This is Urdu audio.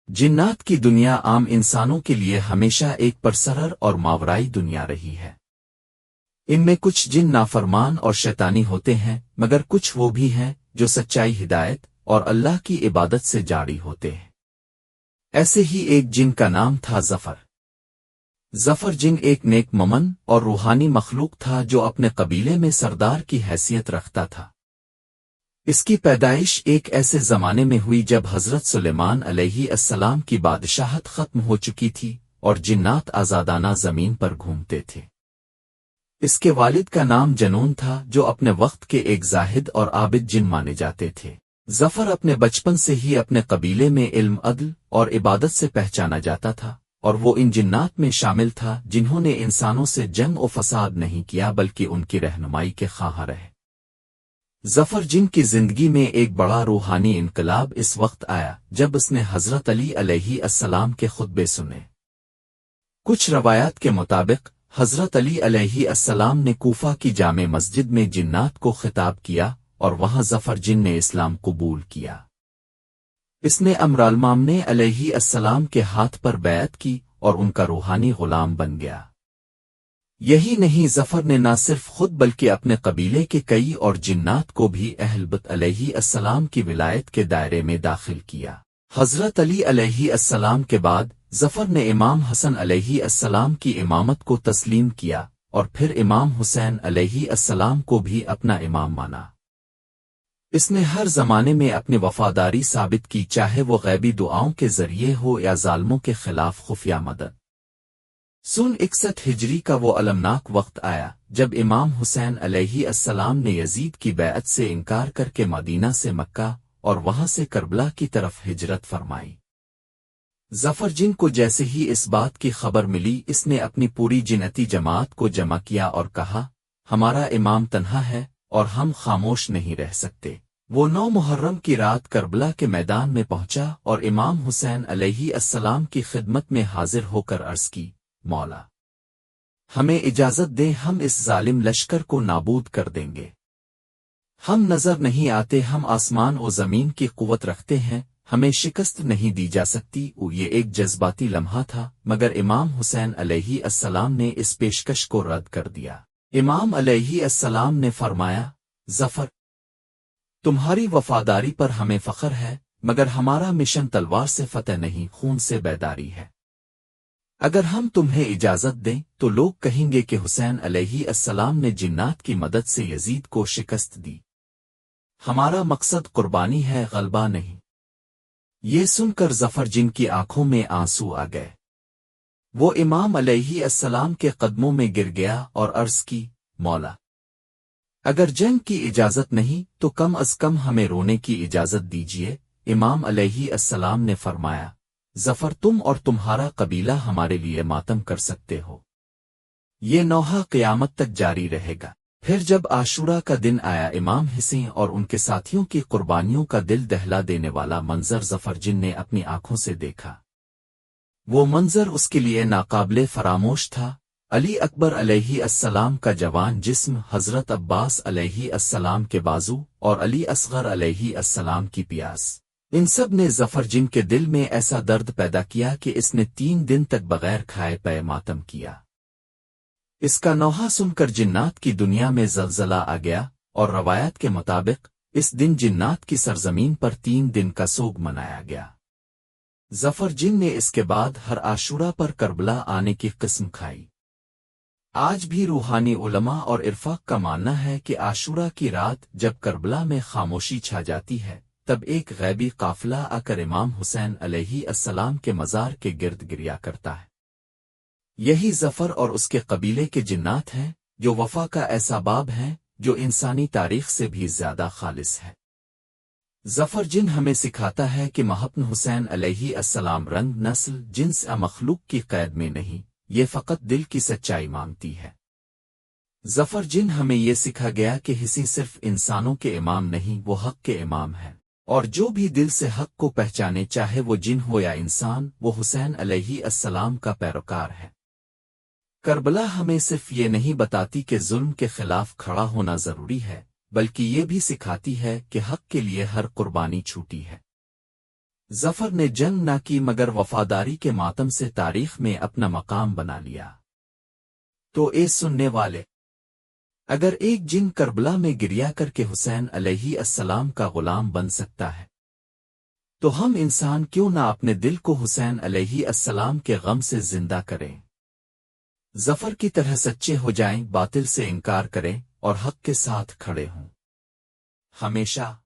جنات کی دنیا عام انسانوں کے لیے ہمیشہ ایک پرسرر اور ماورائی دنیا رہی ہے۔ ان میں کچھ جن نافرمان اور شیطانی ہوتے ہیں، مگر کچھ وہ بھی ہیں جو سچائی، ہدایت اور اللہ کی عبادت سے جاری ہوتے ہیں۔ ایسے ہی ایک جن کا نام تھا ظفر۔ ظفر جن ایک نیک ممن اور روحانی مخلوق تھا جو اپنے قبیلے میں سردار کی حیثیت رکھتا تھا۔ اس کی پیدائش ایک ایسے زمانے میں ہوئی جب حضرت سلیمان علیہ السلام کی بادشاہت ختم ہو چکی تھی اور جنات آزادانہ زمین پر گھومتے تھے۔ اس کے والد کا نام جنون تھا جو اپنے وقت کے ایک زاہد اور عابد جن مانے جاتے تھے۔ ظفر اپنے بچپن سے ہی اپنے قبیلے میں علم، عدل اور عبادت سے پہچانا جاتا تھا، اور وہ ان جنات میں شامل تھا جنہوں نے انسانوں سے جنگ و فساد نہیں کیا بلکہ ان کی رہنمائی کے خواہاں رہے۔ ظفر جن کی زندگی میں ایک بڑا روحانی انقلاب اس وقت آیا جب اس نے حضرت علی علیہ السلام کے خطبے سنے۔ کچھ روایات کے مطابق حضرت علی علیہ السلام نے کوفہ کی جامع مسجد میں جنات کو خطاب کیا اور وہاں ظفر جن نے اسلام قبول کیا۔ اس نے امرالمامنے علیہ السلام کے ہاتھ پر بیعت کی اور ان کا روحانی غلام بن گیا۔ یہی نہیں، ظفر نے نہ صرف خود بلکہ اپنے قبیلے کے کئی اور جنات کو بھی اہل بیت علیہ السلام کی ولایت کے دائرے میں داخل کیا۔ حضرت علی علیہ السلام کے بعد ظفر نے امام حسن علیہ السلام کی امامت کو تسلیم کیا اور پھر امام حسین علیہ السلام کو بھی اپنا امام مانا۔ اس نے ہر زمانے میں اپنی وفاداری ثابت کی، چاہے وہ غیبی دعاؤں کے ذریعے ہو یا ظالموں کے خلاف خفیہ مدد۔ سن 61 ہجری کا وہ المناک وقت آیا جب امام حسین علیہ السلام نے یزید کی بیعت سے انکار کر کے مدینہ سے مکہ اور وہاں سے کربلا کی طرف ہجرت فرمائی۔ ظفر جن کو جیسے ہی اس بات کی خبر ملی، اس نے اپنی پوری جنتی جماعت کو جمع کیا اور کہا، ہمارا امام تنہا ہے اور ہم خاموش نہیں رہ سکتے۔ وہ 9 محرم کی رات کربلا کے میدان میں پہنچا اور امام حسین علیہ السلام کی خدمت میں حاضر ہو کر عرض کی، مولا، ہمیں اجازت دیں، ہم اس ظالم لشکر کو نابود کر دیں گے۔ ہم نظر نہیں آتے، ہم آسمان و زمین کی قوت رکھتے ہیں، ہمیں شکست نہیں دی جا سکتی۔ یہ ایک جذباتی لمحہ تھا، مگر امام حسین علیہ السلام نے اس پیشکش کو رد کر دیا۔ امام علیہ السلام نے فرمایا، ظفر، تمہاری وفاداری پر ہمیں فخر ہے، مگر ہمارا مشن تلوار سے فتح نہیں، خون سے بیداری ہے۔ اگر ہم تمہیں اجازت دیں تو لوگ کہیں گے کہ حسین علیہ السلام نے جنات کی مدد سے یزید کو شکست دی۔ ہمارا مقصد قربانی ہے، غلبہ نہیں۔ یہ سن کر ظفر جن کی آنکھوں میں آنسو آ گئے۔ وہ امام علیہ السلام کے قدموں میں گر گیا اور عرض کی، مولا، اگر جنگ کی اجازت نہیں تو کم از کم ہمیں رونے کی اجازت دیجیے۔ امام علیہ السلام نے فرمایا، ظفر، تم اور تمہارا قبیلہ ہمارے لیے ماتم کر سکتے ہو، یہ نوحہ قیامت تک جاری رہے گا۔ پھر جب عاشورہ کا دن آیا، امام حسین اور ان کے ساتھیوں کی قربانیوں کا دل دہلا دینے والا منظر ظفر جن نے اپنی آنکھوں سے دیکھا۔ وہ منظر اس کے لیے ناقابل فراموش تھا۔ علی اکبر علیہ السلام کا جوان جسم، حضرت عباس علیہ السلام کے بازو اور علی اصغر علیہ السلام کی پیاس، ان سب نے ظفر جن کے دل میں ایسا درد پیدا کیا کہ اس نے 3 دن تک بغیر کھائے پے ماتم کیا۔ اس کا نوحہ سن کر جنات کی دنیا میں زلزلہ آ گیا، اور روایت کے مطابق اس دن جنات کی سرزمین پر 3 دن کا سوگ منایا گیا۔ ظفر جن نے اس کے بعد ہر عاشورہ پر کربلا آنے کی قسم کھائی۔ آج بھی روحانی علماء اور عرفاء کا ماننا ہے کہ عاشورہ کی رات جب کربلا میں خاموشی چھا جاتی ہے، تب ایک غیبی قافلہ آ کر امام حسین علیہ السلام کے مزار کے گرد گریا کرتا ہے۔ یہی ظفر اور اس کے قبیلے کے جنات ہیں، جو وفا کا ایسا باب ہیں جو انسانی تاریخ سے بھی زیادہ خالص ہے۔ ظفر جن ہمیں سکھاتا ہے کہ محبن حسین علیہ السلام رنگ، نسل، جنس یا مخلوق کی قید میں نہیں، یہ فقط دل کی سچائی مانگتی ہے۔ ظفر جن ہمیں یہ سکھا گیا کہ حسین صرف انسانوں کے امام نہیں، وہ حق کے امام ہیں، اور جو بھی دل سے حق کو پہچانے، چاہے وہ جن ہو یا انسان، وہ حسین علیہ السلام کا پیروکار ہے۔ کربلا ہمیں صرف یہ نہیں بتاتی کہ ظلم کے خلاف کھڑا ہونا ضروری ہے، بلکہ یہ بھی سکھاتی ہے کہ حق کے لیے ہر قربانی چھوٹی ہے۔ ظفر نے جنگ نہ کی مگر وفاداری کے ماتم سے تاریخ میں اپنا مقام بنا لیا۔ تو اے سننے والے، اگر ایک جن کربلا میں گریا کر کے حسین علیہ السلام کا غلام بن سکتا ہے تو ہم انسان کیوں نہ اپنے دل کو حسین علیہ السلام کے غم سے زندہ کریں، ظفر کی طرح سچے ہو جائیں، باطل سے انکار کریں اور حق کے ساتھ کھڑے ہوں ہمیشہ۔